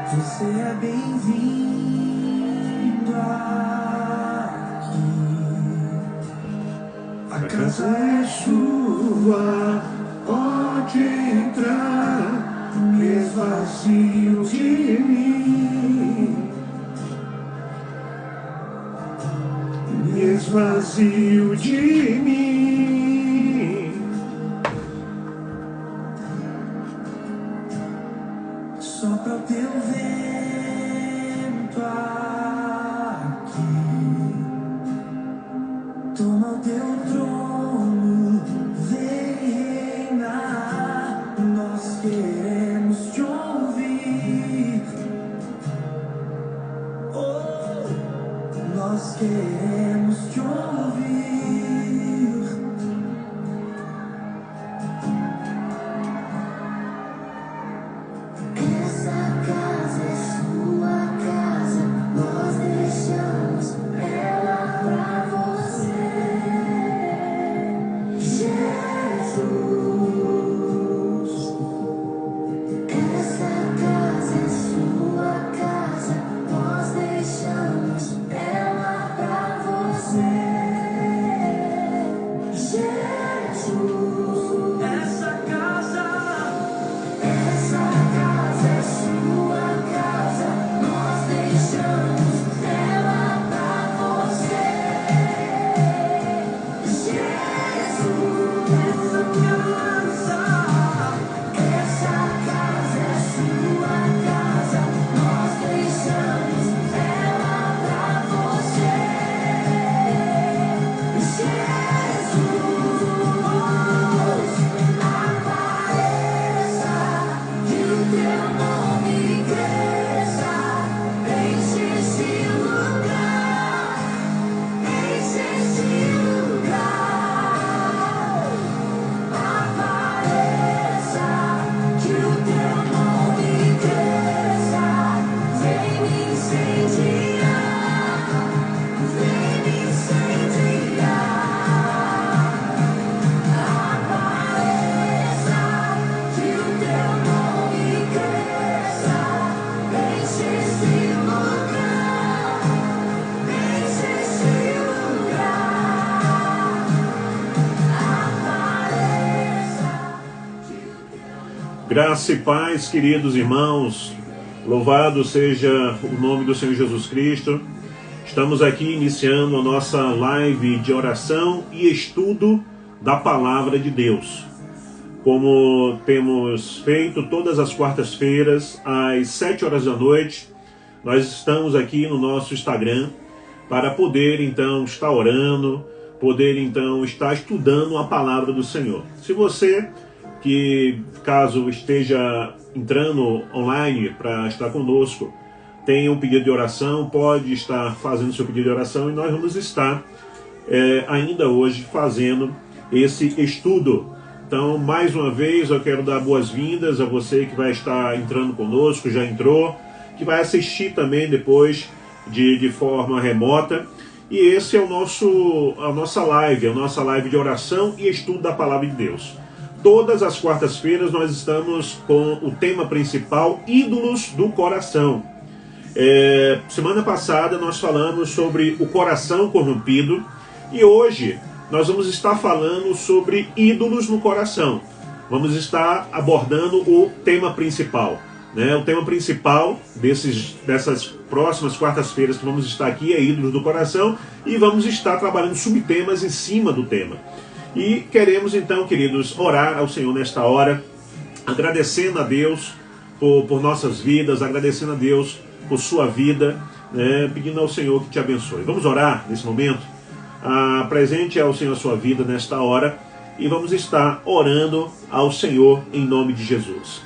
Você é bem-vindo aqui. A casa é sua, pode entrar, me esvazio de mim, me esvazio de mim. Sopra o teu vento aqui, toma o teu trono, vem reinar. Nós queremos te ouvir, oh, nós queremos te ouvir. Essa casa é sua casa, nós deixamos ela pra você, Jesus. Essa casa é sua casa, nós deixamos ela pra você, Jesus. Essa casa é sua casa, nós deixamos ela pra você, Jesus. Essa casa é sua casa, nós deixamos ela pra você, Jesus. Apareça, que o teu nome cresça, enche esse lugar, enche esse lugar. Apareça, que o teu nome cresça, vem me incendiar, vem me incendiar. Apareça, que o teu nome cresça, enche esse lugar, enche esse lugar. Apareça, que o teu Graça e paz, queridos irmãos, louvado seja o nome do Senhor Jesus Cristo. Estamos aqui iniciando a nossa live de oração e estudo da Palavra de Deus. Como temos feito todas as quartas-feiras, às 7 horas da noite, nós estamos aqui no nosso Instagram para poder então estar orando, poder então estar estudando a Palavra do Senhor. Se você que caso esteja entrando online para estar conosco, tem um pedido de oração, pode estar fazendo seu pedido de oração e nós vamos estar ainda hoje fazendo esse estudo. Então, mais uma vez, eu quero dar boas-vindas a você que vai estar entrando conosco, já entrou, que vai assistir também depois de forma remota. E esse é a nossa live de oração e estudo da Palavra de Deus. Todas as quartas-feiras nós estamos com o tema principal, ídolos do coração. Semana passada nós falamos sobre o coração corrompido e hoje nós vamos estar falando sobre ídolos no coração. Vamos estar abordando o tema principal, né? O tema principal dessas próximas quartas-feiras que vamos estar aqui é ídolos do coração e vamos estar trabalhando subtemas em cima do tema. E queremos então, queridos, orar ao Senhor nesta hora, agradecendo a Deus por nossas vidas, agradecendo a Deus por sua vida, né? Pedindo ao Senhor que te abençoe. Vamos orar nesse momento? Apresente ao Senhor a sua vida nesta hora e vamos estar orando ao Senhor em nome de Jesus.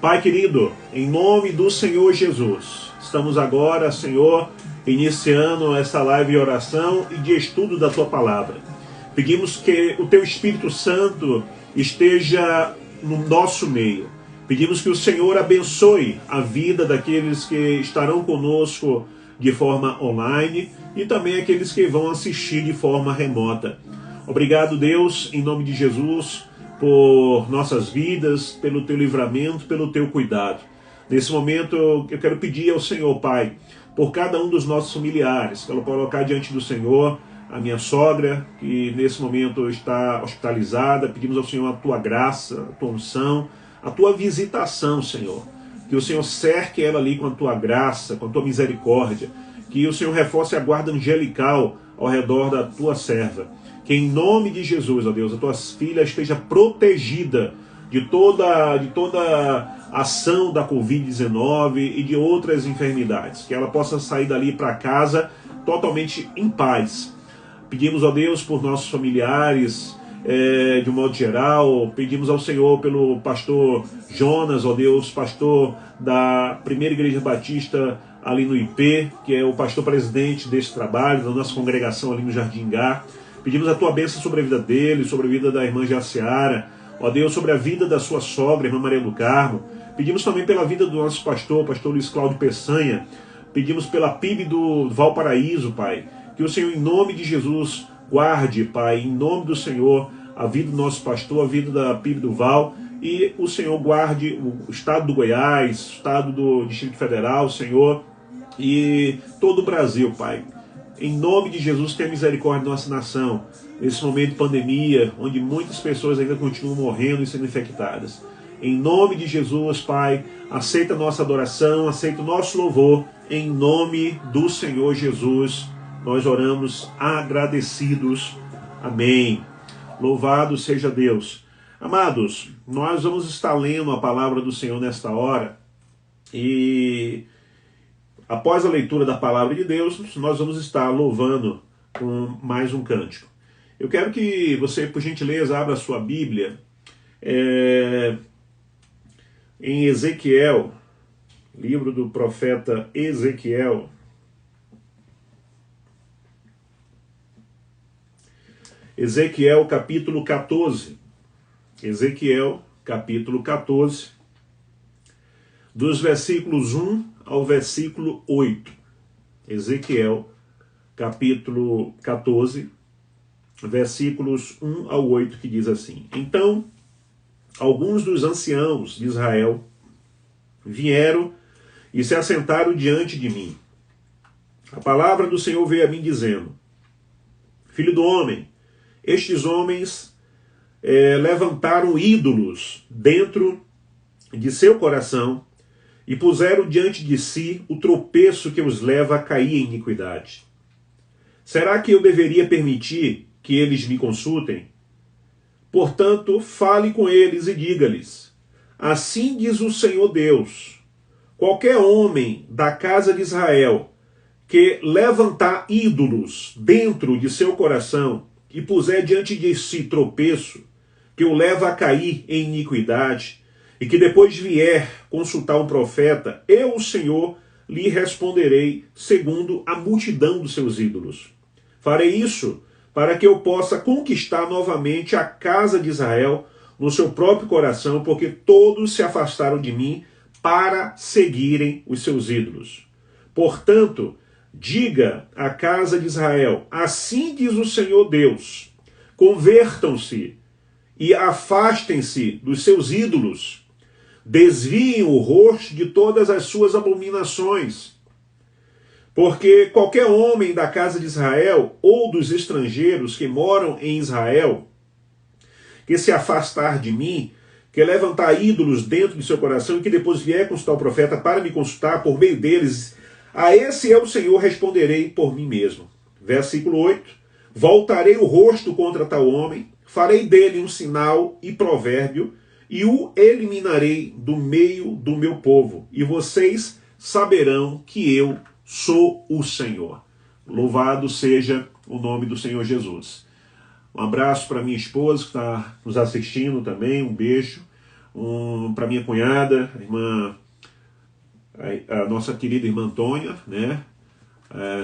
Pai querido, em nome do Senhor Jesus, estamos agora, Senhor, iniciando essa live de oração e de estudo da Tua Palavra. Pedimos que o Teu Espírito Santo esteja no nosso meio. Pedimos que o Senhor abençoe a vida daqueles que estarão conosco de forma online e também aqueles que vão assistir de forma remota. Obrigado, Deus, em nome de Jesus, por nossas vidas, pelo Teu livramento, pelo Teu cuidado. Nesse momento eu quero pedir ao Senhor, Pai, por cada um dos nossos familiares, quero colocar diante do Senhor a minha sogra, que nesse momento está hospitalizada. Pedimos ao Senhor a tua graça, a tua unção, a tua visitação, Senhor. Que o Senhor cerque ela ali com a tua graça, com a tua misericórdia. Que o Senhor reforce a guarda angelical ao redor da tua serva. Que em nome de Jesus, ó Deus, a tua filha esteja protegida de toda ação da Covid-19 e de outras enfermidades. Que ela possa sair dali para casa totalmente em paz. Pedimos, ó Deus, por nossos familiares, de um modo geral. Pedimos ao Senhor pelo pastor Jonas, ó Deus, pastor da Primeira Igreja Batista ali no IP, que é o pastor presidente desse trabalho, da nossa congregação ali no Jardim Gá. Pedimos a tua bênção sobre a vida dele, sobre a vida da irmã Jaciara, ó Deus, sobre a vida da sua sogra, irmã Maria do Carmo. Pedimos também pela vida do nosso pastor Luiz Cláudio Peçanha. Pedimos pela PIB do Valparaíso, Pai. Que o Senhor, em nome de Jesus, guarde, Pai, em nome do Senhor, a vida do nosso pastor, a vida da PIB do Val, e o Senhor guarde o estado do Goiás, o estado do Distrito Federal, Senhor, e todo o Brasil, Pai. Em nome de Jesus, tenha misericórdia da nossa nação, nesse momento de pandemia, onde muitas pessoas ainda continuam morrendo e sendo infectadas. Em nome de Jesus, Pai, aceita a nossa adoração, aceita o nosso louvor, em nome do Senhor Jesus. Nós oramos agradecidos. Amém. Louvado seja Deus. Amados, nós vamos estar lendo a palavra do Senhor nesta hora. E após a leitura da palavra de Deus, nós vamos estar louvando com mais um cântico. Eu quero que você, por gentileza, abra a sua Bíblia em Ezequiel, livro do profeta Ezequiel. Ezequiel capítulo 14. Ezequiel capítulo 14, dos versículos 1 ao versículo 8. Ezequiel capítulo 14, versículos 1 ao 8, que diz assim: Então, alguns dos anciãos de Israel vieram e se assentaram diante de mim. A palavra do Senhor veio a mim dizendo: Filho do homem, estes homens levantaram ídolos dentro de seu coração e puseram diante de si o tropeço que os leva a cair em iniquidade. Será que eu deveria permitir que eles me consultem? Portanto, fale com eles e diga-lhes: assim diz o Senhor Deus, qualquer homem da casa de Israel que levantar ídolos dentro de seu coração e puser diante de si tropeço, que o leva a cair em iniquidade, e que depois vier consultar um profeta, eu, o Senhor, lhe responderei segundo a multidão dos seus ídolos. Farei isso para que eu possa conquistar novamente a casa de Israel no seu próprio coração, porque todos se afastaram de mim para seguirem os seus ídolos. Portanto, diga à casa de Israel: assim diz o Senhor Deus, convertam-se e afastem-se dos seus ídolos, desviem o rosto de todas as suas abominações, porque qualquer homem da casa de Israel ou dos estrangeiros que moram em Israel, que se afastar de mim, que levantar ídolos dentro de seu coração e que depois vier consultar o profeta para me consultar por meio deles, a esse eu, Senhor, responderei por mim mesmo. Versículo 8. Voltarei o rosto contra tal homem, farei dele um sinal e provérbio, e o eliminarei do meio do meu povo, e vocês saberão que eu sou o Senhor. Louvado seja o nome do Senhor Jesus. Um abraço para minha esposa que está nos assistindo também, um beijo. Para minha cunhada, a nossa querida irmã Antônia, né?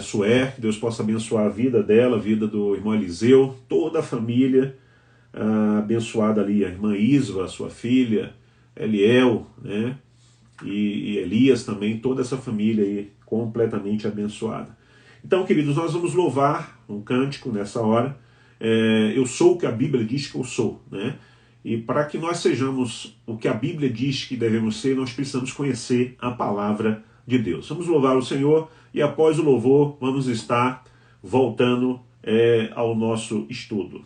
Sué, que Deus possa abençoar a vida dela, a vida do irmão Eliseu, toda a família abençoada ali, a irmã Isva, sua filha, Eliel, né? E Elias também, toda essa família aí completamente abençoada. Então, queridos, nós vamos louvar um cântico nessa hora. Eu sou o que a Bíblia diz que eu sou, né? E para que nós sejamos o que a Bíblia diz que devemos ser, nós precisamos conhecer a palavra de Deus. Vamos louvar o Senhor e após o louvor vamos estar voltando ao nosso estudo.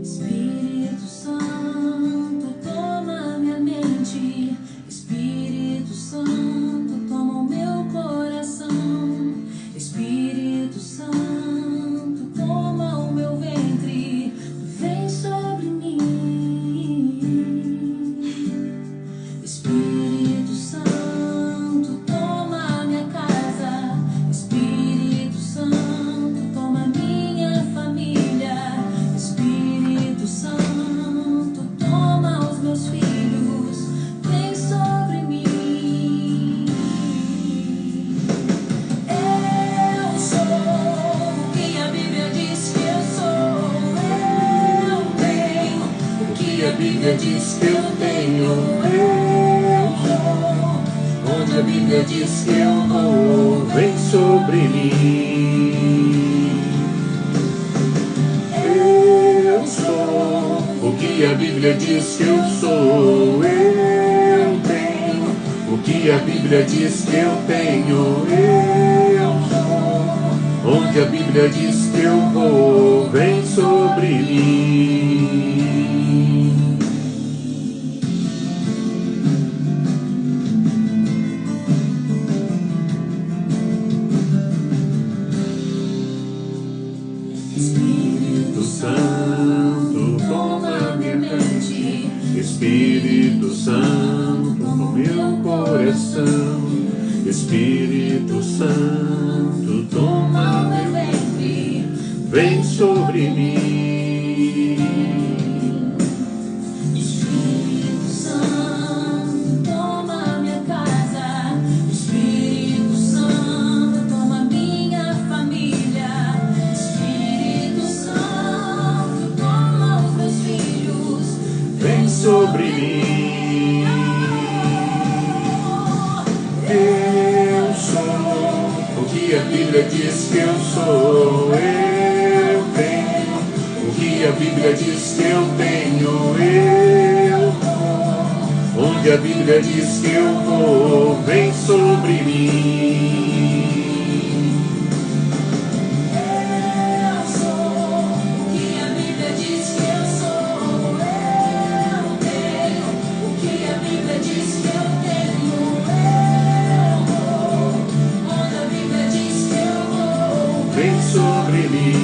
Espírito Santo, toma minha mente. Espírito Santo, toma o meu coração. Espírito Santo, toma o meu ventre. Vem sobre mim. Espírito Santo, toma minha casa. Espírito Santo, toma minha família. Espírito Santo, toma os meus filhos. Vem sobre mim. Eu sou o que a Bíblia diz que eu sou. Eu tenho o que a Bíblia diz que eu tenho. Eu vou onde a Bíblia diz que eu vou. Vem sobre mim. Eu sou O que a Bíblia diz que eu sou. Eu tenho o que a Bíblia diz que eu tenho. Eu vou onde a Bíblia diz que eu vou. Vem sobre mim. Espírito Santo, toma minha mente. Espírito Santo, no meu coração. Espírito Santo, Toma toma meu ventre. vem sobre mim. Espírito Santo, toma minha casa. Espírito Santo, toma minha família. Espírito Santo, toma os meus filhos. Vem sobre mim. Eu sou o que a Bíblia diz que eu sou. Eu tenho o que a Bíblia diz que eu tenho. Eu vou onde a Bíblia diz que eu vou. Vem sobre mim. Eu sou o que a Bíblia diz que eu sou. Eu tenho o que a Bíblia diz que eu tenho. Eu vou onde a Bíblia diz que eu vou. Vem sobre mim.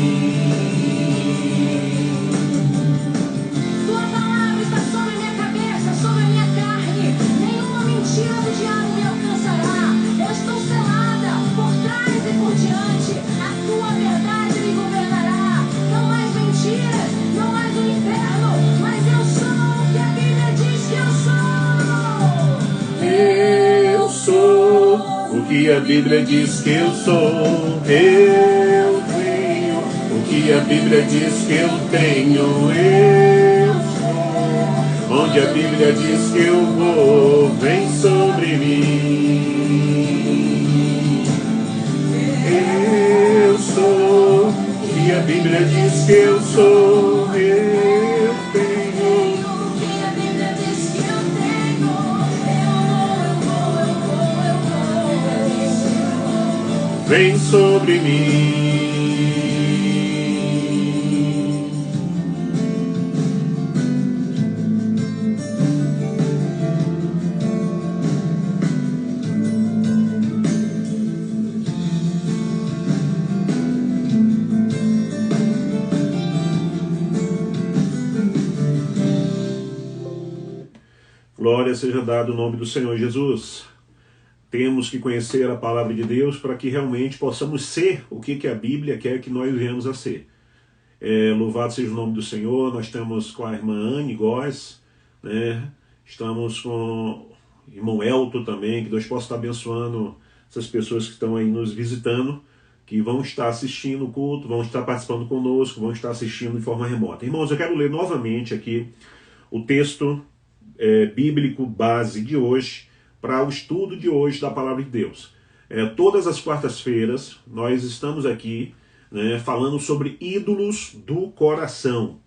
Tua palavra está sobre minha cabeça, sobre minha carne. Nenhuma mentira do diabo me alcançará. Eu estou selada por trás e por diante. A tua verdade me governará. Não mais mentiras, não mais o inferno, mas eu sou o que a Bíblia diz que eu sou. Eu sou o que a Bíblia diz que eu sou. Eu tenho o que a Bíblia diz que eu tenho. Eu sou onde a Bíblia diz que eu vou. Vem sobre mim. Eu sou o que a Bíblia diz que eu sou. Eu tenho. O que a Bíblia diz que eu tenho. Eu vou. Vem sobre mim. Glória seja dada o nome do Senhor Jesus. Temos que conhecer a palavra de Deus para que realmente possamos ser o que a Bíblia quer que nós venhamos a ser. Louvado seja o nome do Senhor. Nós estamos com a irmã Anne Góes, né? Estamos com o irmão Elton também. Que Deus possa estar abençoando essas pessoas que estão aí nos visitando. que vão estar assistindo o culto, vão estar participando conosco, vão estar assistindo de forma remota. Irmãos, eu quero ler novamente aqui o texto bíblico base de hoje, para o estudo de hoje da Palavra de Deus. Todas as quartas-feiras nós estamos aqui, né, falando sobre ídolos do coração.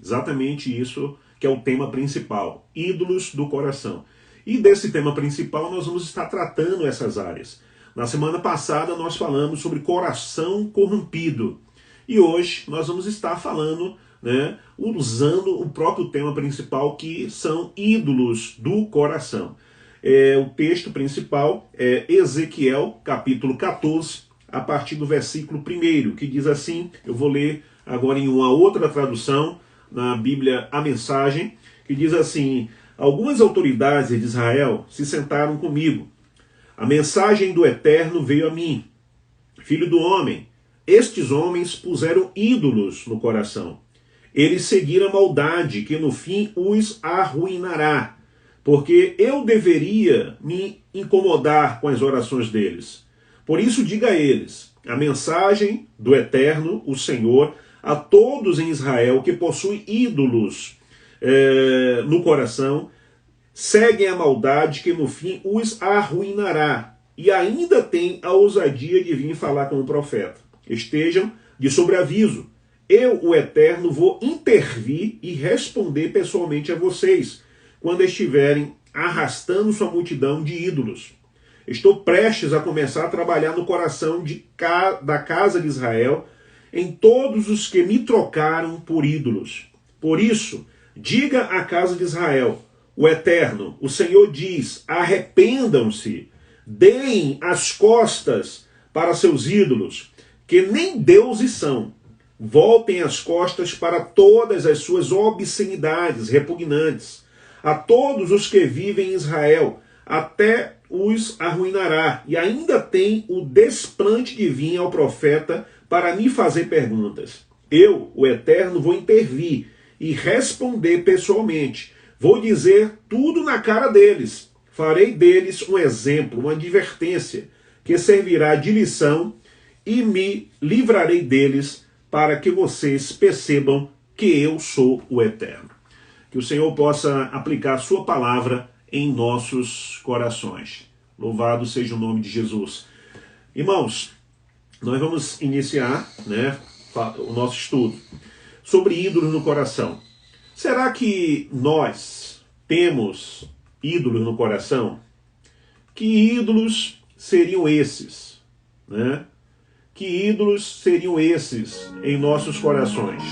Exatamente isso que é o tema principal, ídolos do coração. E desse tema principal nós vamos estar tratando essas áreas. Na semana passada nós falamos sobre coração corrompido. E hoje nós vamos estar falando, né, usando o próprio tema principal, que são ídolos do coração. O texto principal é Ezequiel, capítulo 14, a partir do versículo 1, que diz assim, eu vou ler agora em uma outra tradução, na Bíblia A Mensagem, que diz assim: algumas autoridades de Israel se sentaram comigo. A mensagem do Eterno veio a mim. Filho do homem, estes homens puseram ídolos no coração. Eles seguiram a maldade, que no fim os arruinará, porque eu deveria me incomodar com as orações deles. Por isso diga a eles, a mensagem do Eterno, o Senhor, a todos em Israel que possuem ídolos no coração, seguem a maldade que no fim os arruinará, e ainda tem a ousadia de vir falar com o profeta. Estejam de sobreaviso. Eu, o Eterno, vou intervir e responder pessoalmente a vocês, quando estiverem arrastando sua multidão de ídolos. Estou prestes a começar a trabalhar no coração da casa de Israel, em todos os que me trocaram por ídolos. Por isso, diga à casa de Israel, o Eterno, o Senhor diz, arrependam-se, deem as costas para seus ídolos, que nem deuses são. Voltem as costas para todas as suas obscenidades repugnantes. A todos os que vivem em Israel, até os arruinará. E ainda tem o desplante de vir ao profeta para me fazer perguntas. Eu, o Eterno, vou intervir e responder pessoalmente. Vou dizer tudo na cara deles. Farei deles um exemplo, uma advertência, que servirá de lição, e me livrarei deles para que vocês percebam que eu sou o Eterno. Que o Senhor possa aplicar a sua palavra em nossos corações. Louvado seja o nome de Jesus. Irmãos, nós vamos iniciar, né, o nosso estudo sobre ídolos no coração. Será que nós temos ídolos no coração? Que ídolos seriam esses, né? Que ídolos seriam esses em nossos corações?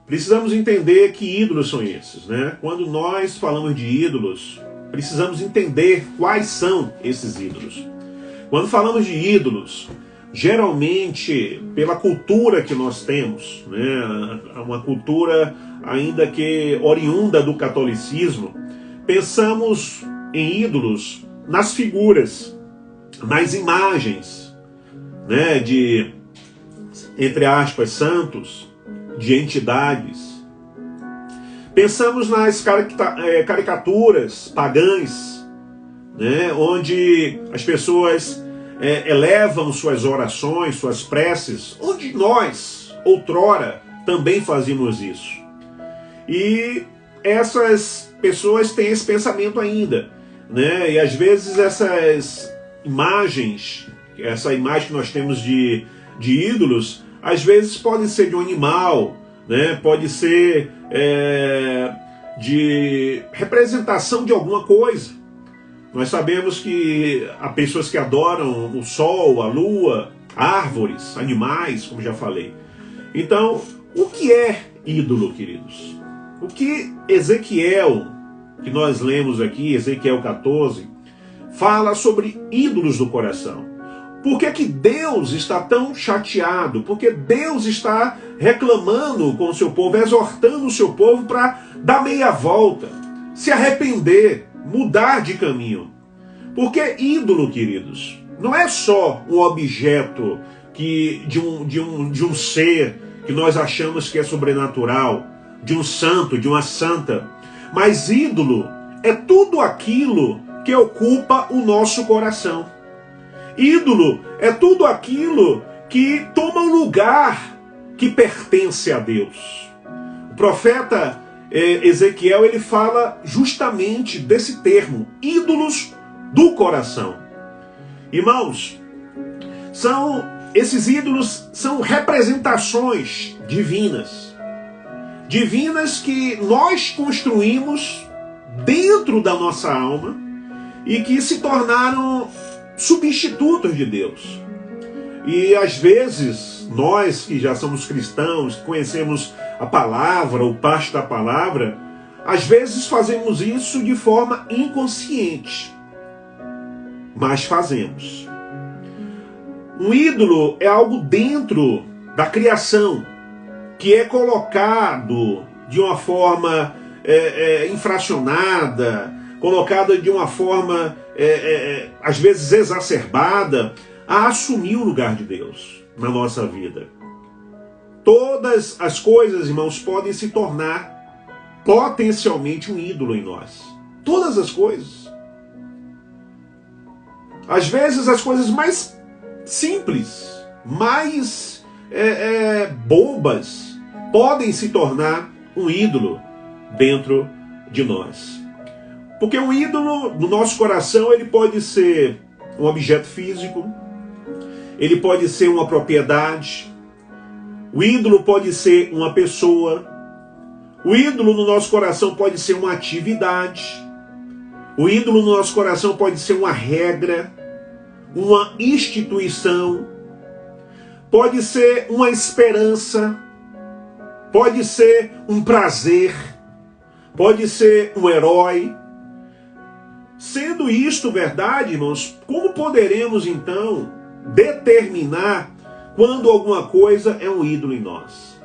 Precisamos entender que ídolos são esses, né? Quando nós falamos de ídolos, precisamos entender quais são esses ídolos. Quando falamos de ídolos, geralmente, pela cultura que nós temos, né, uma cultura ainda que oriunda do catolicismo, pensamos em ídolos nas figuras, nas imagens, né, de, entre aspas, santos, de entidades. Pensamos nas caricaturas pagãs, né, onde as pessoas elevam suas orações, suas preces, onde nós, outrora, também fazíamos isso. E essas pessoas têm esse pensamento ainda, né? E às vezes essas imagens, essa imagem que nós temos de ídolos, às vezes pode ser de um animal, né? Pode ser de representação de alguma coisa. Nós sabemos que há pessoas que adoram o sol, a lua, árvores, animais, como já falei. Então, o que é ídolo, queridos? O que Ezequiel, que nós lemos aqui, Ezequiel 14, fala sobre ídolos do coração? Por que Deus está tão chateado? Porque Deus está reclamando com o seu povo, exortando o seu povo para dar meia volta, se arrepender, mudar de caminho. Porque ídolo, queridos, não é só um objeto de um ser que nós achamos que é sobrenatural, de um santo, de uma santa. Mas ídolo é tudo aquilo que ocupa o nosso coração. Ídolo é tudo aquilo que toma um lugar que pertence a Deus. O profeta Ezequiel, ele fala justamente desse termo, ídolos do coração. Irmãos, esses ídolos são representações divinas. Divinas que nós construímos dentro da nossa alma e que se tornaram substitutos de Deus. E às vezes, nós que já somos cristãos, que conhecemos a palavra, o parte da palavra, às vezes fazemos isso de forma inconsciente. Mas fazemos. Um ídolo é algo dentro da criação, que é colocado de uma forma infracionada, colocada de uma forma, às vezes exacerbada, a assumir o lugar de Deus na nossa vida. Todas as coisas, irmãos, podem se tornar potencialmente um ídolo em nós. Todas as coisas. Às vezes as coisas mais simples, mais bobas, podem se tornar um ídolo dentro de nós. Porque o ídolo do nosso coração, ele pode ser um objeto físico, ele pode ser uma propriedade, o ídolo pode ser uma pessoa, o ídolo no nosso coração pode ser uma atividade, o ídolo no nosso coração pode ser uma regra, uma instituição, pode ser uma esperança, pode ser um prazer, pode ser um herói. Sendo isto verdade, irmãos, como poderemos então determinar quando alguma coisa é um ídolo em nós?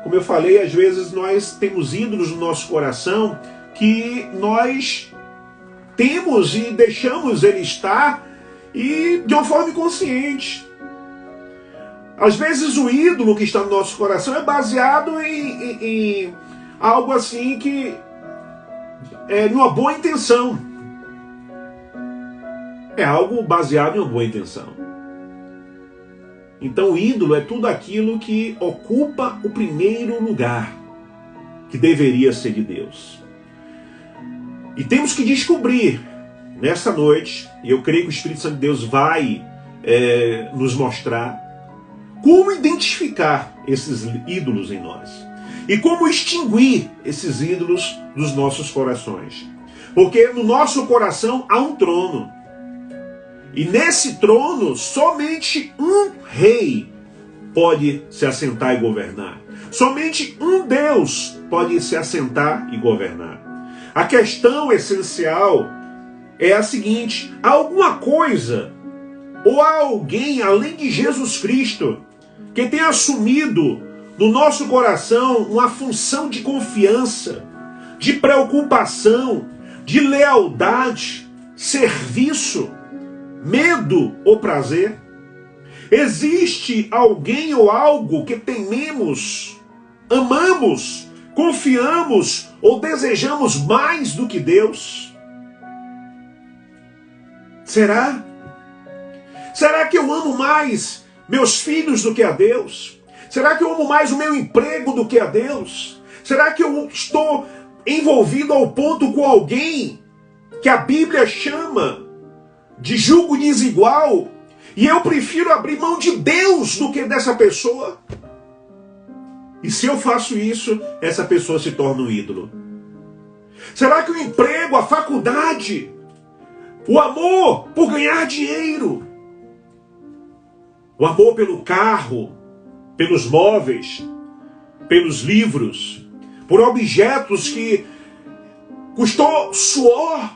Como eu falei, às vezes nós temos ídolos no nosso coração que nós temos e deixamos ele estar e de uma forma inconsciente. Às vezes o ídolo que está no nosso coração é baseado em algo assim que é numa boa intenção. É algo baseado em uma boa intenção. Então o ídolo é tudo aquilo que ocupa o primeiro lugar, que deveria ser de Deus. E temos que descobrir nessa noite, e eu creio que o Espírito Santo de Deus vai nos mostrar, como identificar esses ídolos em nós. E como extinguir esses ídolos dos nossos corações. Porque no nosso coração há um trono. E nesse trono, somente um rei pode se assentar e governar. Somente um Deus pode se assentar e governar. A questão essencial é a seguinte: há alguma coisa ou há alguém além de Jesus Cristo que tem assumido no nosso coração uma função de confiança, de preocupação, de lealdade, serviço, medo ou prazer? Existe alguém ou algo que tememos, amamos, confiamos ou desejamos mais do que Deus? Será? Será que eu amo mais meus filhos do que a Deus? Será que eu amo mais o meu emprego do que a Deus? Será que eu estou envolvido ao ponto com alguém que a Bíblia chama de jugo desigual e eu prefiro abrir mão de Deus do que dessa pessoa? E se eu faço isso, essa pessoa se torna um ídolo. Será que o emprego, a faculdade, o amor por ganhar dinheiro, o amor pelo carro, pelos móveis, pelos livros, por objetos que custou suor,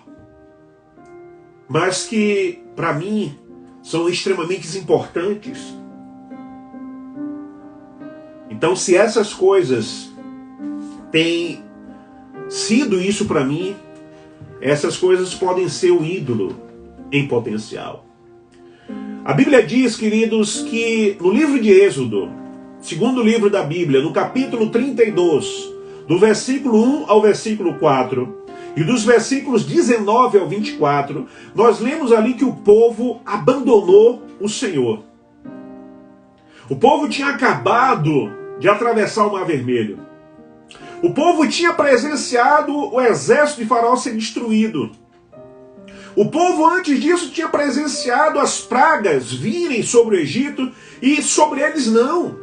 mas que, para mim, são extremamente importantes? Então, se essas coisas têm sido isso para mim, essas coisas podem ser um ídolo em potencial. A Bíblia diz, queridos, que no livro de Êxodo, segundo livro da Bíblia, no capítulo 32, do versículo 1 ao versículo 4, e dos versículos 19 ao 24, nós lemos ali que o povo abandonou o Senhor. O povo tinha acabado de atravessar o Mar Vermelho. O povo tinha presenciado o exército de Faraó ser destruído. O povo, antes disso, tinha presenciado as pragas virem sobre o Egito e sobre eles não.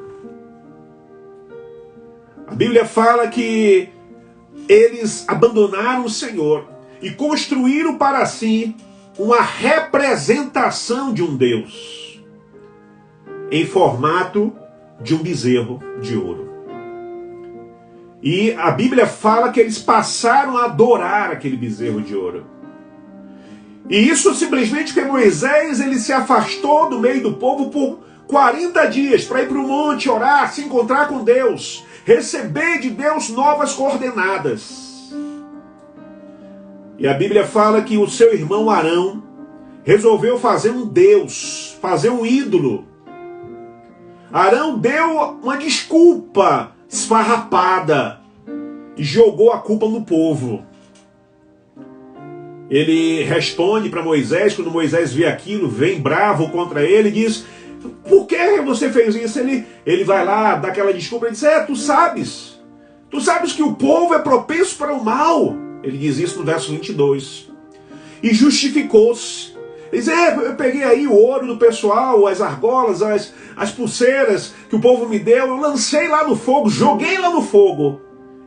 A Bíblia fala que eles abandonaram o Senhor e construíram para si uma representação de um Deus em formato de um bezerro de ouro. E a Bíblia fala que eles passaram a adorar aquele bezerro de ouro. E isso simplesmente porque Moisés ele se afastou do meio do povo por 40 dias para ir para o monte, orar, se encontrar com Deus, receber de Deus novas coordenadas. E a Bíblia fala que o seu irmão Arão resolveu fazer um Deus, fazer um ídolo. Arão deu uma desculpa esfarrapada e jogou a culpa no povo. Ele responde para Moisés, quando Moisés vê aquilo, vem bravo contra ele e diz: por que você fez isso? Ele vai lá, dá aquela desculpa, ele diz: tu sabes que o povo é propenso para o mal. Ele diz isso no verso 22. E justificou-se. Ele diz: eu peguei aí o ouro do pessoal, as argolas, as pulseiras que o povo me deu, eu lancei lá no fogo, joguei lá no fogo,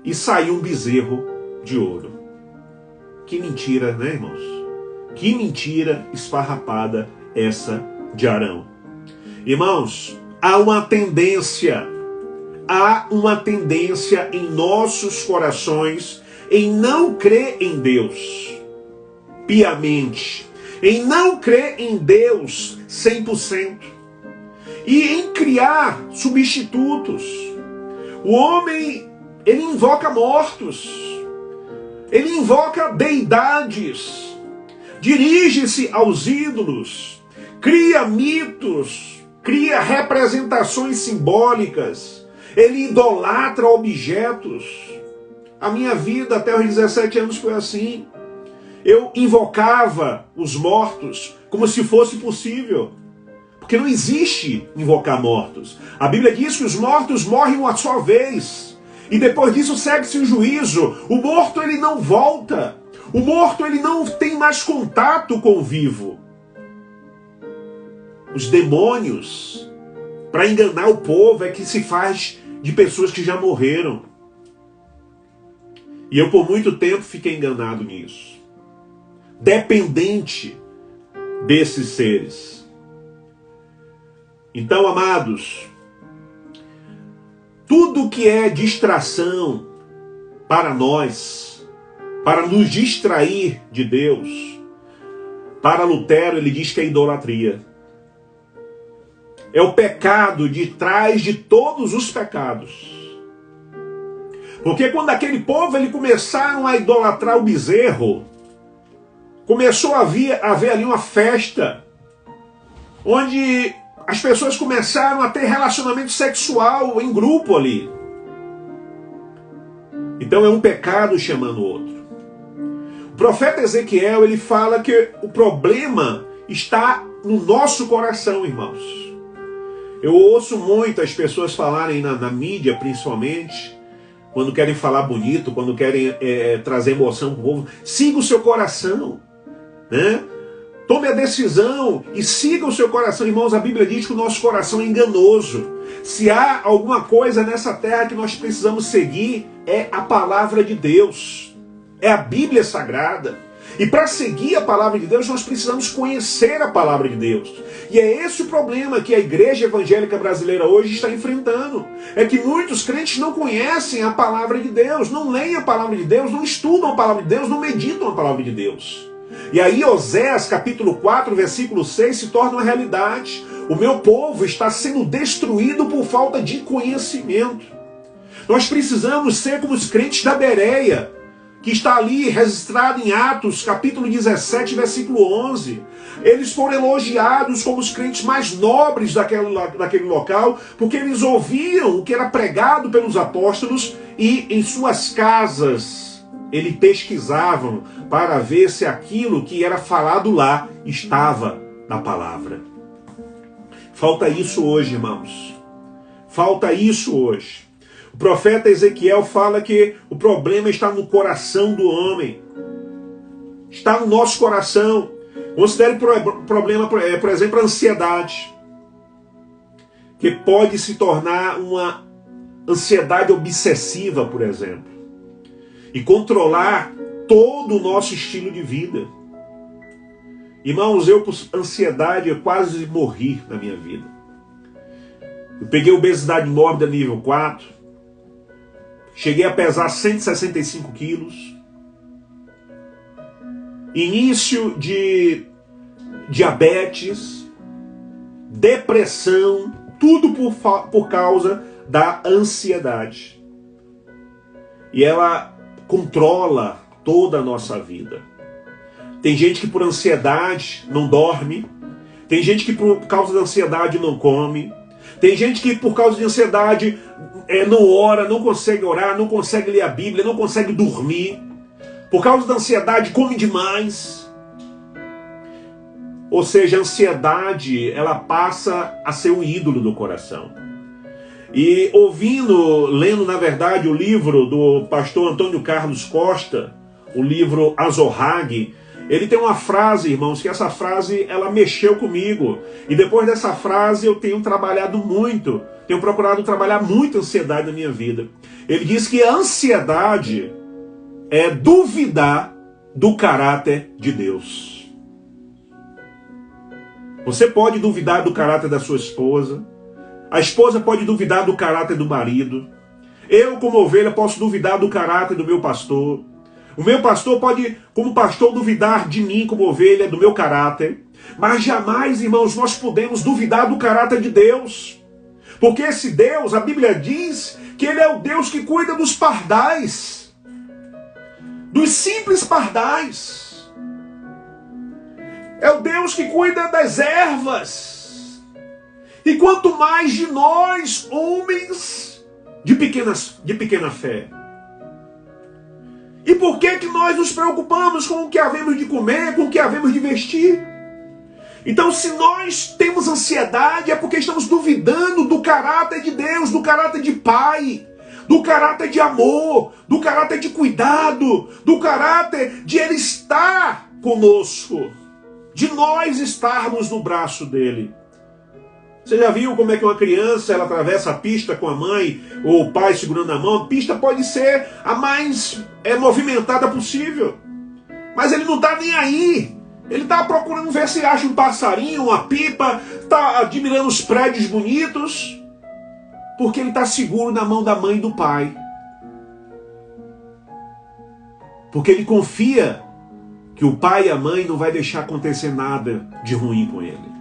e saiu um bezerro de ouro. Que mentira, né, irmãos? Que mentira esfarrapada essa de Arão. Irmãos, há uma tendência em nossos corações em não crer em Deus piamente, em não crer em Deus 100%, e em criar substitutos. O homem, ele invoca mortos, ele invoca deidades, dirige-se aos ídolos, cria mitos, cria representações simbólicas, ele idolatra objetos. A minha vida até os 17 anos foi assim. Eu invocava os mortos como se fosse possível, porque não existe invocar mortos. A Bíblia diz que os mortos morrem uma só vez. E depois disso segue-se o juízo. O morto ele não volta. O morto ele não tem mais contato com o vivo. Os demônios, para enganar o povo, é que se faz de pessoas que já morreram. E eu por muito tempo fiquei enganado nisso. Dependente desses seres. Então, amados, tudo que é distração para nós, para nos distrair de Deus, para Lutero ele diz que é idolatria. É o pecado de trás de todos os pecados. Porque quando aquele povo ele começaram a idolatrar o bezerro, começou a haver ali uma festa, onde as pessoas começaram a ter relacionamento sexual em grupo ali. Então é um pecado chamando o outro. O profeta Ezequiel, ele fala que o problema está no nosso coração, irmãos. Eu ouço muito as pessoas falarem na mídia, principalmente, quando querem falar bonito, quando querem trazer emoção para o povo. Siga o seu coração, né? Tome a decisão e siga o seu coração. Irmãos, a Bíblia diz que o nosso coração é enganoso. Se há alguma coisa nessa terra que nós precisamos seguir, é a palavra de Deus. É a Bíblia Sagrada. E para seguir a palavra de Deus, nós precisamos conhecer a palavra de Deus. E é esse o problema que a igreja evangélica brasileira hoje está enfrentando. É que muitos crentes não conhecem a palavra de Deus, não leem a palavra de Deus, não estudam a palavra de Deus, não meditam a palavra de Deus. E aí Oséias capítulo 4, versículo 6 se torna uma realidade. O meu povo está sendo destruído por falta de conhecimento. Nós precisamos ser como os crentes da Bereia, que está ali registrado em Atos capítulo 17, versículo 11. Eles foram elogiados como os crentes mais nobres daquele local, porque eles ouviam o que era pregado pelos apóstolos e em suas casas eles pesquisavam para ver se aquilo que era falado lá estava na palavra. Falta isso hoje, irmãos. Falta isso hoje. O profeta Ezequiel fala que o problema está no coração do homem. Está no nosso coração. Considere o problema, por exemplo, a ansiedade, que pode se tornar uma ansiedade obsessiva, por exemplo, e controlar todo o nosso estilo de vida. Irmãos, eu por ansiedade eu quase morri na minha vida. Eu peguei obesidade mórbida nível 4, cheguei a pesar 165 quilos, início de diabetes, depressão, tudo por causa da ansiedade. E ela controla toda a nossa vida. Tem gente que por ansiedade não dorme. Tem gente que por causa da ansiedade não come. Tem gente que por causa de ansiedade não ora, não consegue orar, não consegue ler a Bíblia, não consegue dormir. Por causa da ansiedade come demais. Ou seja, a ansiedade, ela passa a ser um ídolo do coração. E lendo na verdade o livro do pastor Antônio Carlos Costa, o livro Azorrague, ele tem uma frase, irmãos, que essa frase ela mexeu comigo. E depois dessa frase eu tenho trabalhado muito, tenho procurado trabalhar muito a ansiedade na minha vida. Ele diz que a ansiedade é duvidar do caráter de Deus. Você pode duvidar do caráter da sua esposa. A esposa pode duvidar do caráter do marido. Eu, como ovelha, posso duvidar do caráter do meu pastor. O meu pastor pode, como pastor, duvidar de mim, como ovelha, do meu caráter. Mas jamais, irmãos, nós podemos duvidar do caráter de Deus. Porque esse Deus, a Bíblia diz que Ele é o Deus que cuida dos pardais. Dos simples pardais. É o Deus que cuida das ervas. E quanto mais de nós, homens de pequena fé. E por que nós nos preocupamos com o que havemos de comer, com o que havemos de vestir? Então, se nós temos ansiedade, é porque estamos duvidando do caráter de Deus, do caráter de Pai, do caráter de amor, do caráter de cuidado, do caráter de Ele estar conosco, de nós estarmos no braço dele. Você já viu como é que uma criança ela atravessa a pista com a mãe ou o pai segurando a mão? A pista pode ser a mais movimentada possível, mas ele não está nem aí. Ele está procurando ver se acha um passarinho, uma pipa, está admirando os prédios bonitos, porque ele está seguro na mão da mãe e do pai. Porque ele confia que o pai e a mãe não vai deixar acontecer nada de ruim com ele.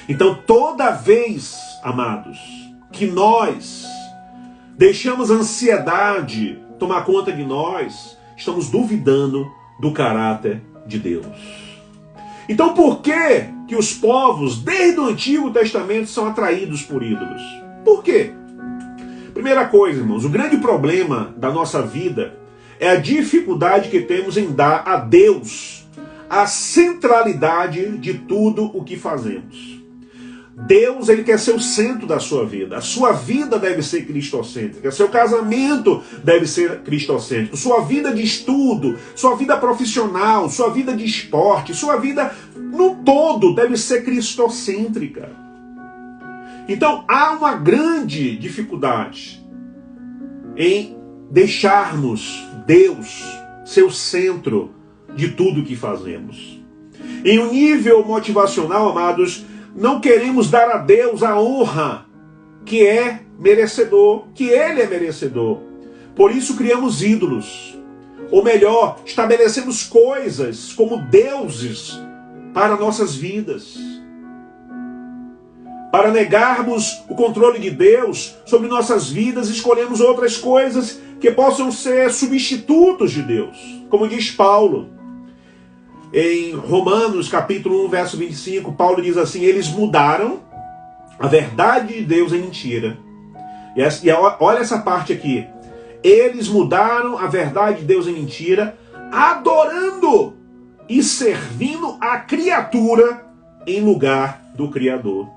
Então, toda vez, amados, que nós deixamos a ansiedade tomar conta de nós, estamos duvidando do caráter de Deus. Então, por que os povos, desde o Antigo Testamento, são atraídos por ídolos? Por quê? Primeira coisa, irmãos, o grande problema da nossa vida é a dificuldade que temos em dar a Deus a centralidade de tudo o que fazemos. Deus, ele quer ser o centro da sua vida. A sua vida deve ser cristocêntrica. Seu casamento deve ser cristocêntrico. Sua vida de estudo, sua vida profissional, sua vida de esporte, sua vida no todo deve ser cristocêntrica. Então, há uma grande dificuldade em deixarmos Deus ser o centro de tudo que fazemos. Em um nível motivacional, amados, não queremos dar a Deus a honra que é merecedor, que Ele é merecedor. Por isso criamos ídolos. Ou melhor, estabelecemos coisas como deuses para nossas vidas. Para negarmos o controle de Deus sobre nossas vidas, escolhemos outras coisas que possam ser substitutos de Deus. Como diz Paulo. Em Romanos capítulo 1, verso 25, Paulo diz assim: eles mudaram a verdade de Deus em mentira. E olha essa parte aqui. Eles mudaram a verdade de Deus em mentira, adorando e servindo a criatura em lugar do Criador.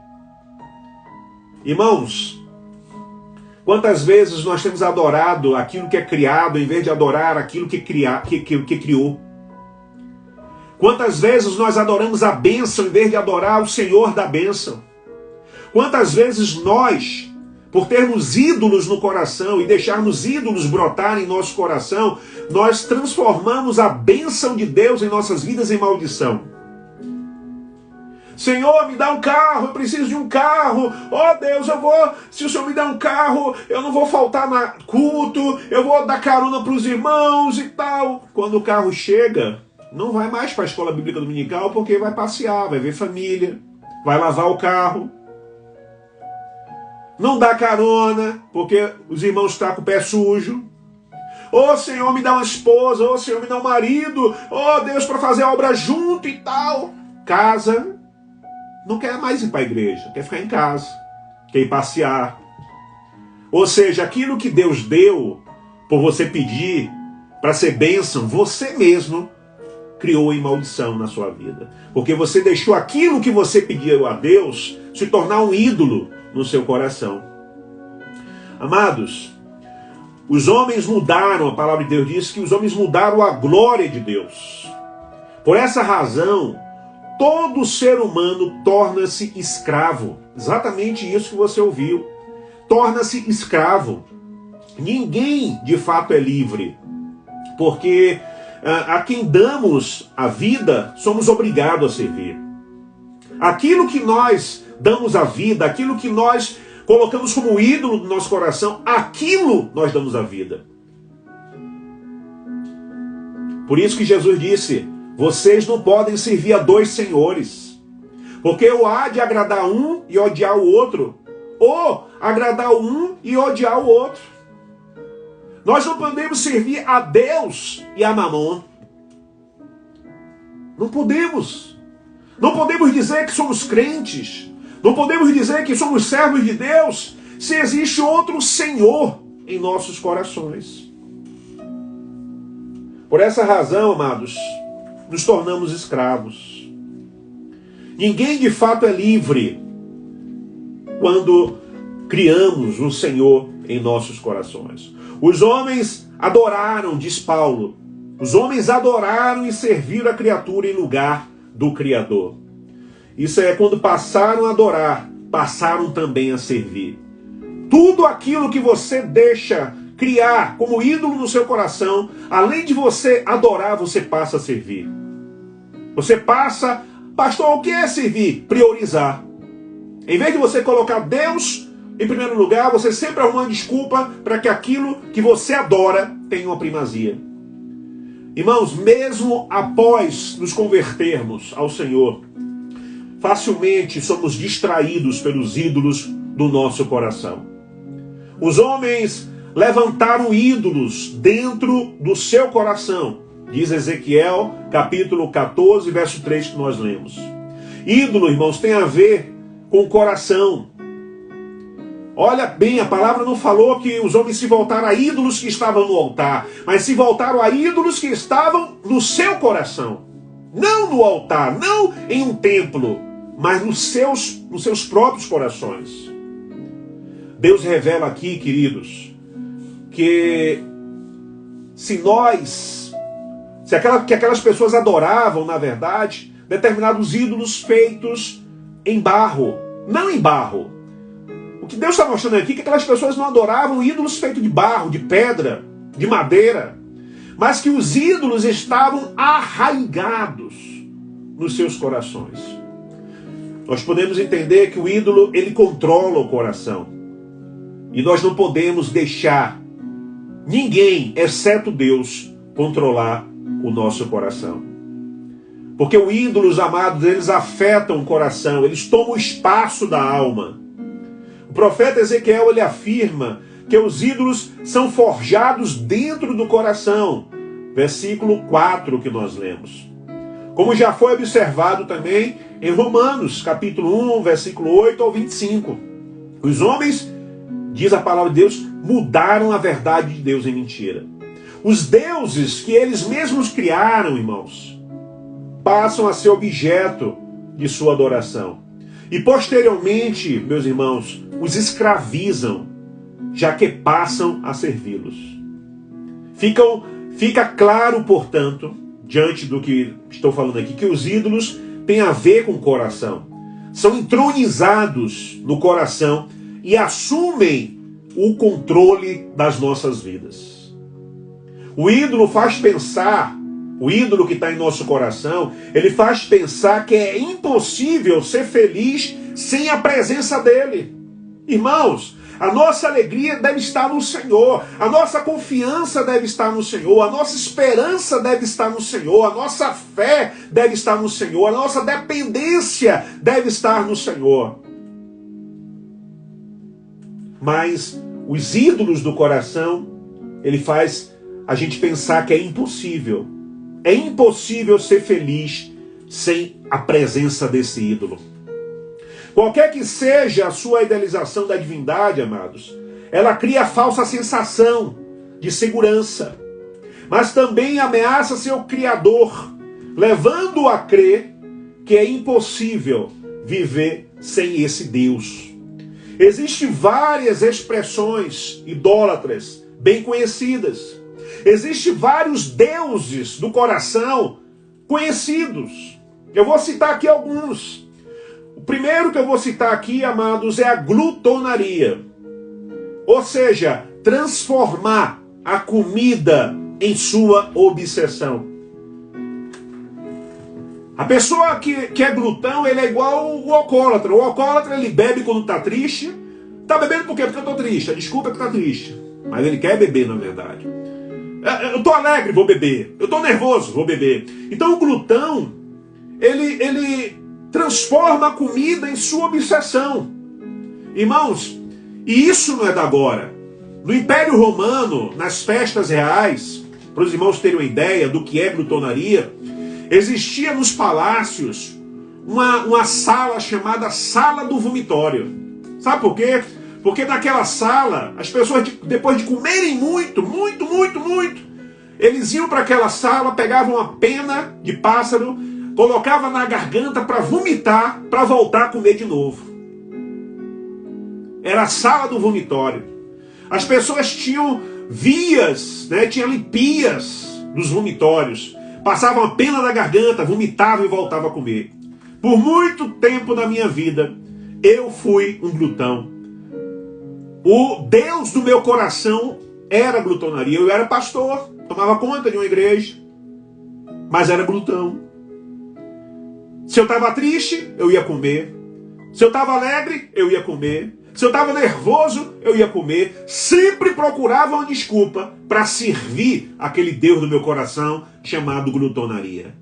Irmãos, quantas vezes nós temos adorado aquilo que é criado em vez de adorar aquilo que criou? Quantas vezes nós adoramos a bênção em vez de adorar o Senhor da bênção? Quantas vezes nós, por termos ídolos no coração e deixarmos ídolos brotar em nosso coração, nós transformamos a bênção de Deus em nossas vidas em maldição. Senhor, me dá um carro, eu preciso de um carro. Oh Deus, se o Senhor me dá um carro, eu não vou faltar na culto, eu vou dar carona para os irmãos e tal. Quando o carro chega, não vai mais para a escola bíblica dominical porque vai passear, vai ver família, vai lavar o carro. Não dá carona, porque os irmãos estão com o pé sujo. Ô Senhor, me dá uma esposa. Ô Senhor, me dá um marido. Ô Deus, para fazer a obra junto e tal. Casa, não quer mais ir para a igreja, quer ficar em casa, quer ir passear. Ou seja, aquilo que Deus deu por você pedir para ser bênção, você mesmo criou em maldição na sua vida. Porque você deixou aquilo que você pediu a Deus se tornar um ídolo no seu coração. Amados, os homens mudaram, a palavra de Deus diz que os homens mudaram a glória de Deus. Por essa razão, todo ser humano torna-se escravo. Exatamente isso que você ouviu. Torna-se escravo. Ninguém de fato é livre. Porque a quem damos a vida, somos obrigados a servir. Aquilo que nós damos a vida, aquilo que nós colocamos como ídolo do nosso coração, aquilo nós damos a vida. Por isso que Jesus disse, vocês não podem servir a dois senhores, porque ou há de agradar um e odiar o outro, ou agradar um e odiar o outro. Nós não podemos servir a Deus e a Mamon. Não podemos. Não podemos dizer que somos crentes. Não podemos dizer que somos servos de Deus se existe outro Senhor em nossos corações. Por essa razão, amados, nos tornamos escravos. Ninguém de fato é livre quando criamos um Senhor em nossos corações. Os homens adoraram, diz Paulo, os homens adoraram e serviram a criatura em lugar do Criador. Isso é quando passaram a adorar, passaram também a servir. Tudo aquilo que você deixa criar como ídolo no seu coração, além de você adorar, você passa a servir. Você passa, pastor, o que é servir? Priorizar. Em vez de você colocar Deus em primeiro lugar, você sempre arruma uma desculpa para que aquilo que você adora tenha uma primazia. Irmãos, mesmo após nos convertermos ao Senhor, facilmente somos distraídos pelos ídolos do nosso coração. Os homens levantaram ídolos dentro do seu coração, diz Ezequiel, capítulo 14, verso 3 que nós lemos. Ídolo, irmãos, tem a ver com o coração. Olha bem, a palavra não falou que os homens se voltaram a ídolos que estavam no altar, mas se voltaram a ídolos que estavam no seu coração. Não no altar, não em um templo, mas nos seus próprios corações. Deus revela aqui, queridos, que aquelas pessoas adoravam, na verdade, determinados ídolos feitos em barro, não em barro. O que Deus está mostrando aqui é que aquelas pessoas não adoravam ídolos feitos de barro, de pedra, de madeira, mas que os ídolos estavam arraigados nos seus corações. Nós podemos entender que o ídolo, ele controla o coração. E nós não podemos deixar ninguém, exceto Deus, controlar o nosso coração. Porque os ídolos, amados, eles afetam o coração, eles tomam o espaço da alma. O profeta Ezequiel, ele afirma que os ídolos são forjados dentro do coração. Versículo 4 que nós lemos. Como já foi observado também em Romanos, capítulo 1, versículo 8 ao 25. Os homens, diz a palavra de Deus, mudaram a verdade de Deus em mentira. Os deuses que eles mesmos criaram, irmãos, passam a ser objeto de sua adoração. E posteriormente, meus irmãos, os escravizam, já que passam a servi-los. Fica claro, portanto, diante do que estou falando aqui, que os ídolos têm a ver com o coração. São entronizados no coração e assumem o controle das nossas vidas. O ídolo faz pensar, o ídolo que está em nosso coração, ele faz pensar que é impossível ser feliz sem a presença dele. Irmãos, a nossa alegria deve estar no Senhor, a nossa confiança deve estar no Senhor, a nossa esperança deve estar no Senhor, a nossa fé deve estar no Senhor, a nossa dependência deve estar no Senhor. Mas os ídolos do coração, ele faz a gente pensar que é impossível. É impossível ser feliz sem a presença desse ídolo. Qualquer que seja a sua idealização da divindade, amados, ela cria a falsa sensação de segurança, mas também ameaça seu Criador, levando-o a crer que é impossível viver sem esse Deus. Existem várias expressões idólatras bem conhecidas. Existem vários deuses do coração conhecidos. Eu vou citar aqui alguns. O primeiro que eu vou citar aqui, amados, é a glutonaria. Ou seja, transformar a comida em sua obsessão. A pessoa que é glutão, ele é igual o alcoólatra. O alcoólatra, ele bebe quando está triste. Está bebendo por quê? Porque eu estou triste. Desculpa que está triste. Mas ele quer beber, na verdade. Eu estou alegre, vou beber. Eu estou nervoso, vou beber. Então o glutão, ele transforma a comida em sua obsessão. Irmãos, e isso não é da agora. No Império Romano, nas festas reais, para os irmãos terem uma ideia do que é glutonaria, existia nos palácios uma sala chamada Sala do Vomitório. Sabe por quê? Porque naquela sala, as pessoas, depois de comerem muito, eles iam para aquela sala, pegavam uma pena de pássaro, colocavam na garganta para vomitar, para voltar a comer de novo. Era a sala do vomitório. As pessoas tinham vias, né? Tinha ali pias dos vomitórios. Passavam a pena na garganta, vomitavam e voltavam a comer. Por muito tempo da minha vida, eu fui um glutão. O Deus do meu coração era glutonaria. Eu era pastor, tomava conta de uma igreja, mas era glutão. Se eu estava triste, eu ia comer. Se eu estava alegre, eu ia comer. Se eu estava nervoso, eu ia comer. Sempre procurava uma desculpa para servir aquele Deus do meu coração chamado glutonaria.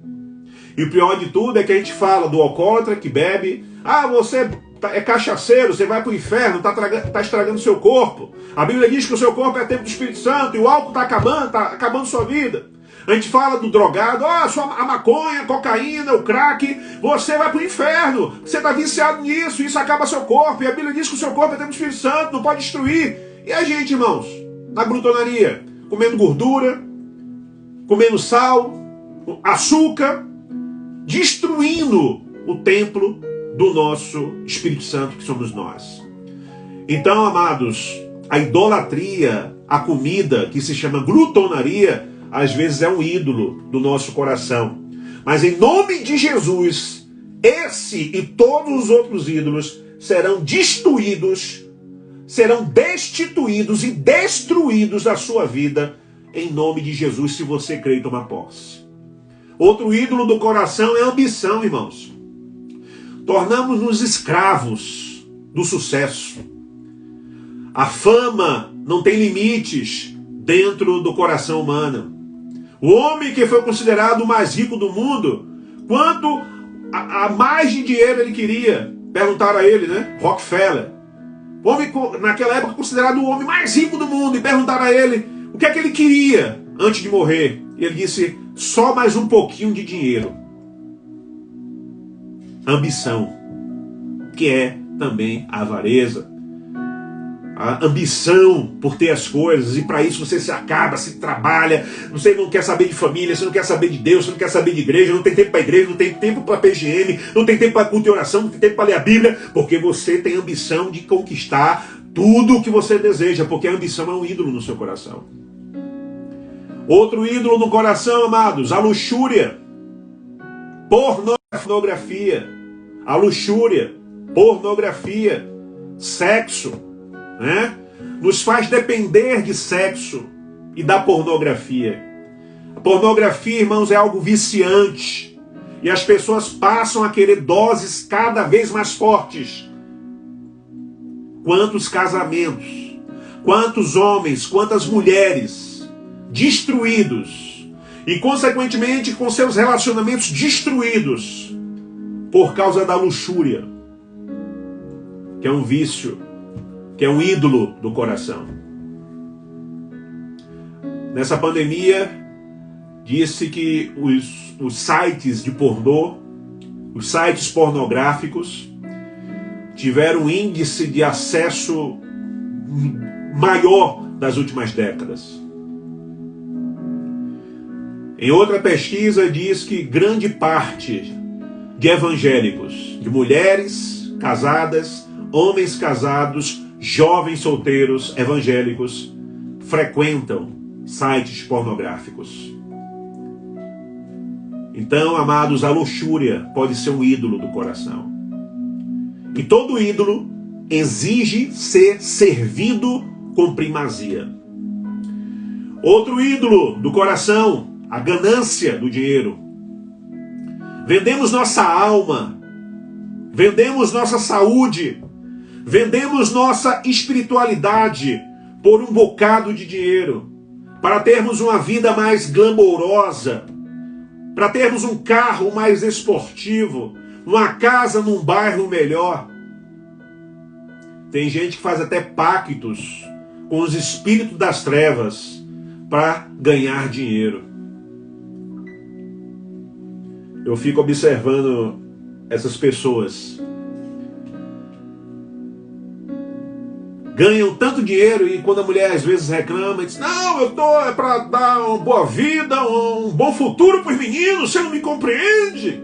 E o pior de tudo é que a gente fala do alcoólatra que bebe. Ah, você é cachaceiro, você vai para o inferno, está estragando o seu corpo. A Bíblia diz que o seu corpo é templo do Espírito Santo e o álcool está acabando sua vida. A gente fala do drogado, a maconha, a cocaína, o crack, você vai para o inferno, você está viciado nisso, isso acaba seu corpo, e a Bíblia diz que o seu corpo é templo do Espírito Santo, não pode destruir. E a gente, irmãos, na glutonaria, comendo gordura, comendo sal, açúcar, destruindo o templo do nosso Espírito Santo, que somos nós. Então, amados, a idolatria, a comida, que se chama glutonaria, às vezes é um ídolo do nosso coração. Mas em nome de Jesus, esse e todos os outros ídolos serão destituídos, serão destituídos e destruídos da sua vida, em nome de Jesus, se você crê e toma posse. Outro ídolo do coração é a ambição, irmãos. Tornamos-nos escravos do sucesso. A fama não tem limites dentro do coração humano. O homem que foi considerado o mais rico do mundo, quanto a mais de dinheiro ele queria? Perguntaram a ele, né? Rockefeller. O homem, naquela época, considerado o homem mais rico do mundo, e perguntaram a ele o que é que ele queria antes de morrer. E ele disse, só mais um pouquinho de dinheiro. Ambição, que é também a avareza. a ambição por ter as coisas, e para isso você se acaba, se trabalha, você não quer saber de família, você não quer saber de Deus, você não quer saber de igreja, não tem tempo para igreja, não tem tempo para PGM, não tem tempo para culto e oração, não tem tempo para ler a Bíblia, porque você tem ambição de conquistar tudo o que você deseja, porque a ambição é um ídolo no seu coração. Outro ídolo no coração, amados, a luxúria, pornografia, a luxúria, pornografia, sexo, né? Nos faz depender de sexo e da pornografia. A pornografia, irmãos, é algo viciante. E as pessoas passam a querer doses cada vez mais fortes. Quantos casamentos, quantos homens, quantas mulheres destruídos e, consequentemente, com seus relacionamentos destruídos por causa da luxúria, que é um vício, que é um ídolo do coração. Nessa pandemia, disse que os sites de pornô, os sites pornográficos, tiveram um índice de acesso maior das últimas décadas. Em outra pesquisa, diz que grande parte de evangélicos, de mulheres casadas, homens casados, jovens solteiros evangélicos, frequentam sites pornográficos. Então, amados, a luxúria pode ser um ídolo do coração. E todo ídolo exige ser servido com primazia. Outro ídolo do coração, a ganância do dinheiro. Vendemos nossa alma, vendemos nossa saúde, vendemos nossa espiritualidade por um bocado de dinheiro, para termos uma vida mais glamourosa, para termos um carro mais esportivo, uma casa num bairro melhor. Tem gente que faz até pactos com os espíritos das trevas para ganhar dinheiro. Eu fico observando essas pessoas. Ganham tanto dinheiro e quando a mulher às vezes reclama, diz: não, eu tô para dar uma boa vida, um bom futuro para os meninos, você não me compreende?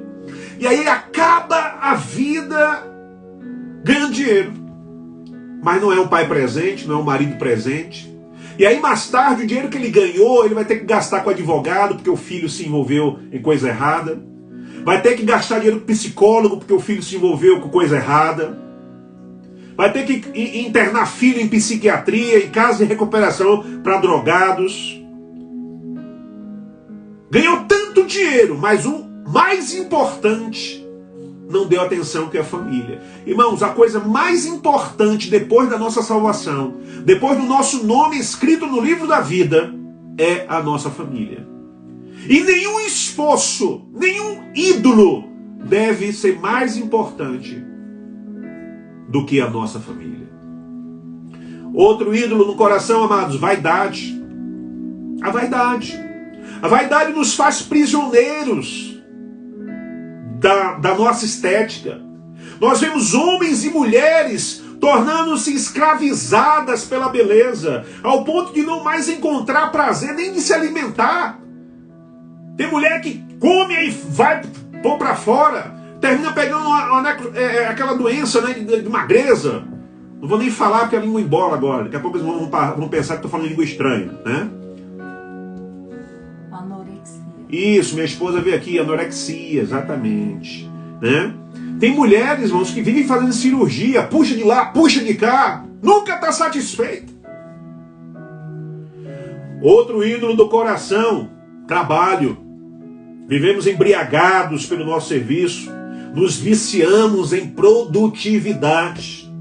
E aí acaba a vida ganhando dinheiro. Mas não é um pai presente, não é um marido presente. E aí mais tarde o dinheiro que ele ganhou, ele vai ter que gastar com advogado, porque o filho se envolveu em coisa errada. Vai ter que gastar dinheiro com psicólogo, porque o filho se envolveu com coisa errada. Vai ter que internar filho em psiquiatria, em casa de recuperação para drogados. Ganhou tanto dinheiro, mas o mais importante não deu atenção, que é a família. Irmãos, a coisa mais importante depois da nossa salvação, depois do nosso nome escrito no livro da vida, é a nossa família. E nenhum esforço, nenhum ídolo deve ser mais importante do que a nossa família. Outro ídolo no coração, amados, vaidade. A vaidade. A vaidade nos faz prisioneiros da nossa estética. Nós vemos homens e mulheres tornando-se escravizadas pela beleza, ao ponto de não mais encontrar prazer nem de se alimentar. Tem mulher que come e vai pôr para fora, termina pegando aquela doença, né, de magreza. Não vou nem falar porque a língua embola agora. Daqui a pouco eles vão pensar que estou falando língua estranha, né? Anorexia. Isso, minha esposa veio aqui, anorexia, exatamente. Né? Tem mulheres, irmãos, que vivem fazendo cirurgia, puxa de lá, puxa de cá, nunca está satisfeita. Outro ídolo do coração, trabalho. Vivemos embriagados pelo nosso serviço, nos viciamos em produtividade.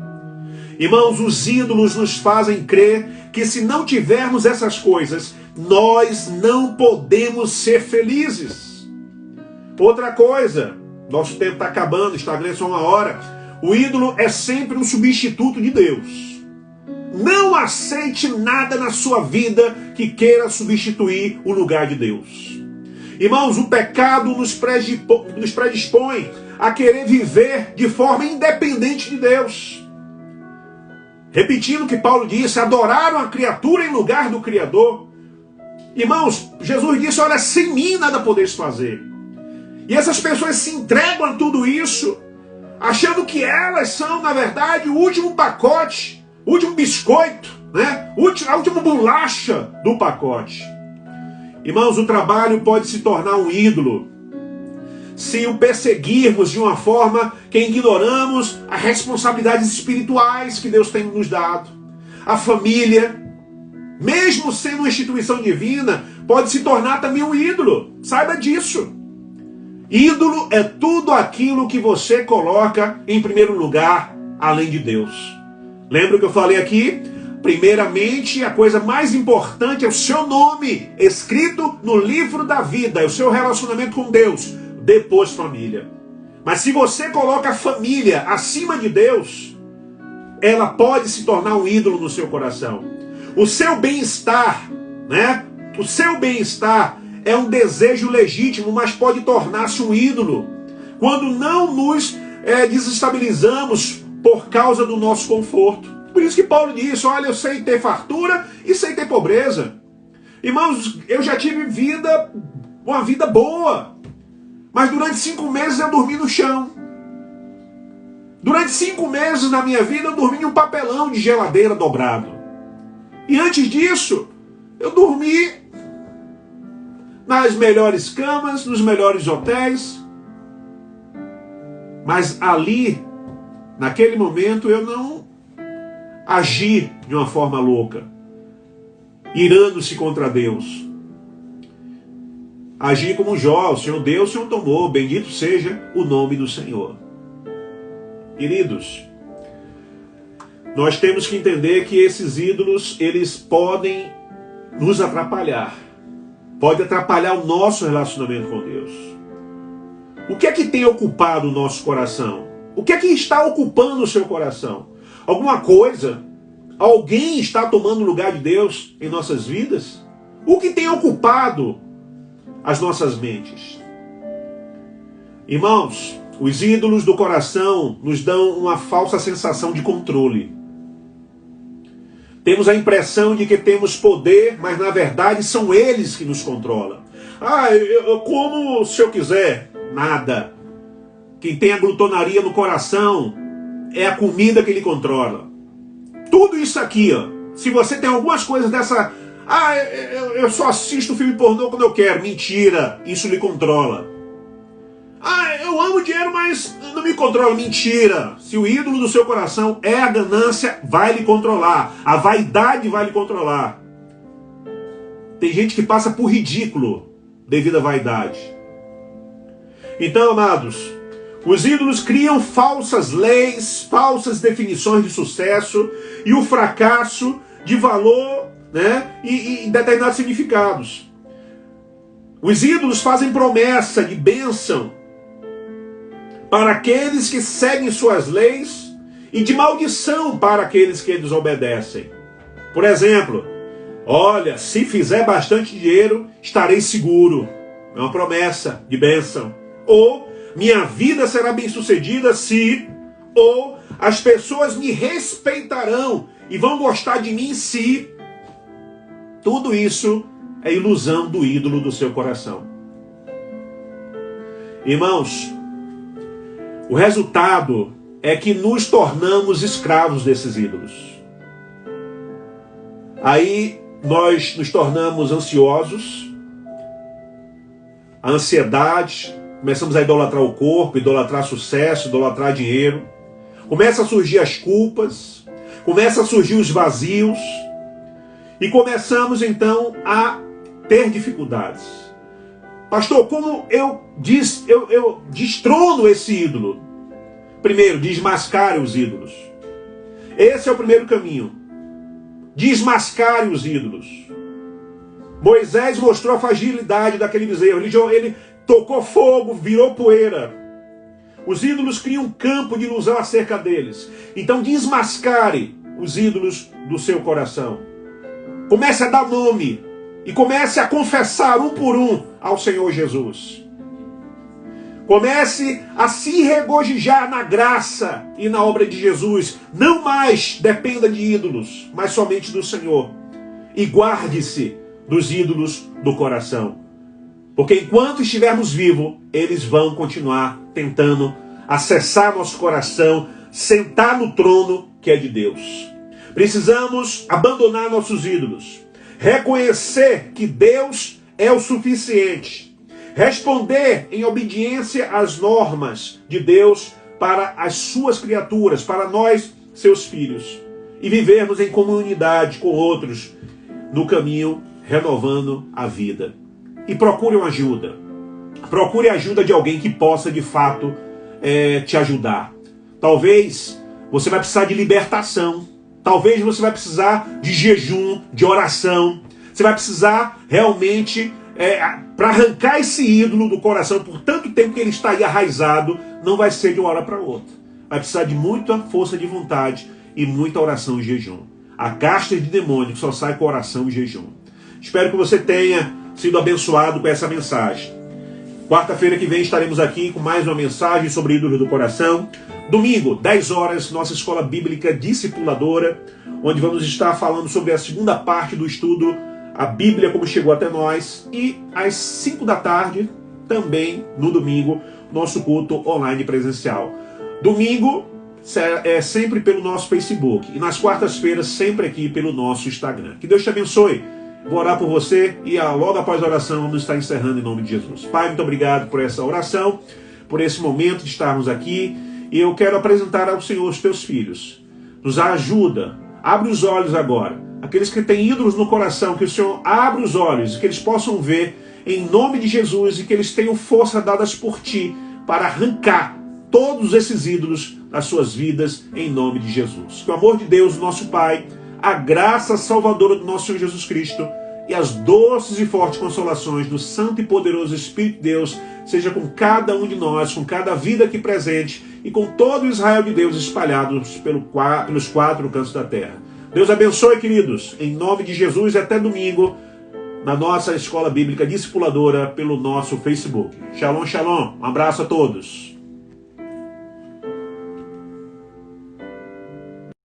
Irmãos, os ídolos nos fazem crer que se não tivermos essas coisas, nós não podemos ser felizes. Outra coisa, nosso tempo está acabando, Instagram é só 1 hora. O ídolo é sempre um substituto de Deus. Não aceite nada na sua vida que queira substituir o lugar de Deus. Irmãos, o pecado nos predispõe a querer viver de forma independente de Deus. Repetindo o que Paulo disse, adoraram a criatura em lugar do Criador. Irmãos, Jesus disse, olha, sem mim nada podeis fazer. E essas pessoas se entregam a tudo isso, achando que elas são, na verdade, o último pacote, o último biscoito, né? A última bolacha do pacote. Irmãos, o trabalho pode se tornar um ídolo se o perseguirmos de uma forma que ignoramos as responsabilidades espirituais que Deus tem nos dado. A família, mesmo sendo uma instituição divina, pode se tornar também um ídolo. Saiba disso. Ídolo é tudo aquilo que você coloca em primeiro lugar, além de Deus. Lembra o que eu falei aqui? Primeiramente, a coisa mais importante é o seu nome, escrito no livro da vida, é o seu relacionamento com Deus. Depois família. Mas se você coloca a família acima de Deus, ela pode se tornar um ídolo no seu coração. O seu bem-estar, né? O seu bem-estar é um desejo legítimo, mas pode tornar-se um ídolo quando não nos desestabilizamos por causa do nosso conforto. Por isso que Paulo diz, olha, eu sei ter fartura e sei ter pobreza. Irmãos, eu já tive uma vida boa, mas durante 5 meses eu dormi no chão. Durante 5 meses na minha vida eu dormi em um papelão de geladeira dobrado. E antes disso, eu dormi nas melhores camas, nos melhores hotéis. Mas ali, naquele momento, eu não agi de uma forma louca, irando-se contra Deus. Agi como Jó, o Senhor deu, o Senhor tomou, bendito seja o nome do Senhor. Queridos, nós temos que entender que esses ídolos, eles podem nos atrapalhar. Pode atrapalhar o nosso relacionamento com Deus. O que é que tem ocupado o nosso coração? O que é que está ocupando o seu coração? Alguma coisa? Alguém está tomando o lugar de Deus em nossas vidas? O que tem ocupado as nossas mentes? Irmãos, os ídolos do coração nos dão uma falsa sensação de controle. Temos a impressão de que temos poder, mas na verdade são eles que nos controlam. Eu como se eu quiser. Nada. Quem tem a glutonaria no coração é a comida que ele controla. Tudo isso aqui, ó. Se você tem algumas coisas dessa... eu só assisto filme pornô quando eu quero. Mentira. Isso lhe controla. Eu amo dinheiro, mas não me controla. Mentira. Se o ídolo do seu coração é a ganância, vai lhe controlar. A vaidade vai lhe controlar. Tem gente que passa por ridículo devido à vaidade. Então, amados, os ídolos criam falsas leis, falsas definições de sucesso e o fracasso de valor, né, e determinados significados. Os ídolos fazem promessa de bênção para aqueles que seguem suas leis e de maldição para aqueles que desobedecem. Por exemplo, olha, se fizer bastante dinheiro, estarei seguro. É uma promessa de bênção. Ou minha vida será bem sucedida se, ou as pessoas me respeitarão e vão gostar de mim se. Tudo isso é ilusão do ídolo do seu coração. Irmãos, o resultado é que nos tornamos escravos desses ídolos. Aí nós nos tornamos ansiosos, a ansiedade, começamos a idolatrar o corpo, idolatrar sucesso, idolatrar dinheiro. Começa a surgir as culpas, começa a surgir os vazios e começamos então a ter dificuldades. Pastor, como eu destrono esse ídolo? Primeiro, desmascare os ídolos. Esse é o primeiro caminho. Desmascare os ídolos. Moisés mostrou a fragilidade daquele bezerro. Ele tocou fogo, virou poeira. Os ídolos criam um campo de ilusão acerca deles. Então desmascare os ídolos do seu coração. Comece a dar nome e comece a confessar um por um ao Senhor Jesus. Comece a se regozijar na graça e na obra de Jesus. Não mais dependa de ídolos, mas somente do Senhor. E guarde-se dos ídolos do coração. Porque enquanto estivermos vivos, eles vão continuar tentando acessar nosso coração, sentar no trono que é de Deus. Precisamos abandonar nossos ídolos, reconhecer que Deus é o suficiente, responder em obediência às normas de Deus para as suas criaturas, para nós, seus filhos, e vivermos em comunidade com outros no caminho, renovando a vida. E procure uma ajuda. Procure a ajuda de alguém que possa, de fato, te ajudar. Talvez você vai precisar de libertação. Talvez você vai precisar de jejum, de oração. Você vai precisar realmente, para arrancar esse ídolo do coração, por tanto tempo que ele está aí arraizado, não vai ser de uma hora para outra. Vai precisar de muita força de vontade e muita oração e jejum. A casta de demônio só sai com oração e jejum. Espero que você tenha sido abençoado com essa mensagem. Quarta-feira que vem estaremos aqui com mais uma mensagem sobre ídolos do coração. Domingo, 10 horas, nossa escola bíblica discipuladora, onde vamos estar falando sobre a segunda parte do estudo, a Bíblia como chegou até nós. E às 5 da tarde, também no domingo, nosso culto online presencial. Domingo é sempre pelo nosso Facebook. E nas quartas-feiras, sempre aqui pelo nosso Instagram. Que Deus te abençoe. Vou orar por você e logo após a oração vamos estar encerrando em nome de Jesus. Pai, muito obrigado por essa oração, por esse momento de estarmos aqui. E eu quero apresentar ao Senhor os teus filhos. Nos ajuda, abre os olhos agora. Aqueles que têm ídolos no coração, que o Senhor abra os olhos, que eles possam ver em nome de Jesus e que eles tenham força dadas por Ti para arrancar todos esses ídolos das suas vidas em nome de Jesus. Que o amor de Deus, nosso Pai, a graça salvadora do nosso Senhor Jesus Cristo e as doces e fortes consolações do Santo e Poderoso Espírito de Deus seja com cada um de nós, com cada vida aqui presente e com todo o Israel de Deus espalhados pelos 4 cantos da terra. Deus abençoe, queridos, em nome de Jesus, e até domingo na nossa escola bíblica discipuladora pelo nosso Facebook. Shalom, shalom. Um abraço a todos.